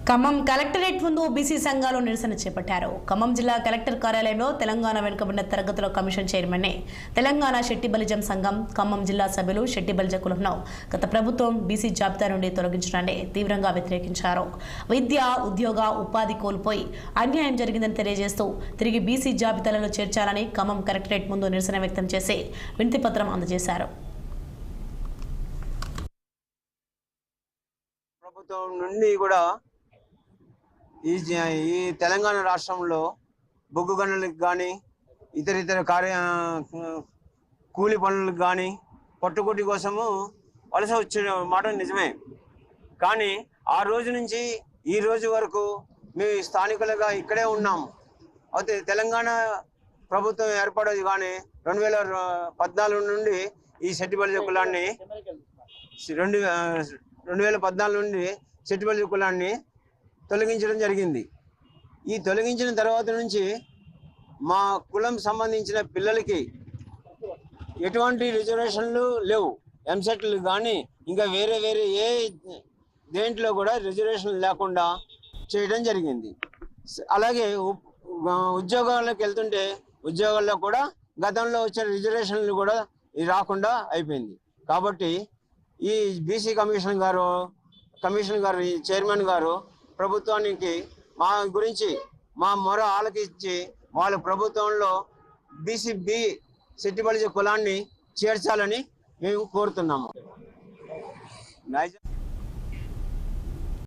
Khammam collectorate ముందు BC సంఘాలు నిరసన చేపట్టారు. ఖమ్మం జిల్లా కలెక్టర్ కార్యాలయంలో తెలంగాణ వెనుకబడిన తరగతుల కమిషన్ చైర్మన్ తెలంగాణ శెట్టి బలిజం సంఘం ఖమ్మం జిల్లా సభ్యులు శెట్టి బలిజ కులంను గత ప్రభుత్వం బీసీ జాబితా నుండి తొలగించడాన్ని తీవ్రంగా వ్యతిరేకించారు. విద్య, ఉద్యోగ, ఉపాధి కోల్పోయి అన్యాయం జరిగిందని తెలియజేస్తూ తిరిగి బీసీ జాబితాలలో చేర్చాలని ఖమ్మం కలెక్టరేట్ ముందు నిరసన వ్యక్తం చేసి వినతి పత్రం అందజేశారు. ప్రభుత్వం నుండి కూడా ఈ తెలంగాణ రాష్ట్రంలో బొగ్గు గనులకు కానీ ఇతర కూలి పనులకు కానీ పట్టుకొట్టి కోసము వలస వచ్చిన మాట నిజమే. కానీ ఆ రోజు నుంచి ఈ రోజు వరకు మేము స్థానికులుగా ఇక్కడే ఉన్నాము. అయితే తెలంగాణ ప్రభుత్వం ఏర్పడేది కానీ 2014 నుండి ఈ శెట్టి బలిజ కులాన్ని 2014 నుండి శెట్టి బలిజ కులాన్ని తొలగించడం జరిగింది. ఈ తొలగించిన తర్వాత నుంచి మా కులం సంబంధించిన పిల్లలకి ఎటువంటి రిజర్వేషన్లు లేవు. ఎంసెట్లు కానీ ఇంకా వేరే ఏ దేంట్లో కూడా రిజర్వేషన్లు లేకుండా చేయడం జరిగింది. అలాగే ఉద్యోగాలకు వెళ్తుంటే ఉద్యోగాల్లో కూడా గతంలో వచ్చిన రిజర్వేషన్లు కూడా రాకుండా అయిపోయింది. కాబట్టి ఈ బీసీ కమిషన్ గారు చైర్మన్ గారు ప్రభుత్వానికి మా గురించి మా మొర ఆలకించి వాళ్ళ ప్రభుత్వంలో బీసీ శెట్టి బలిజ కులాన్ని చేర్చాలని మేము కోరుతున్నాము.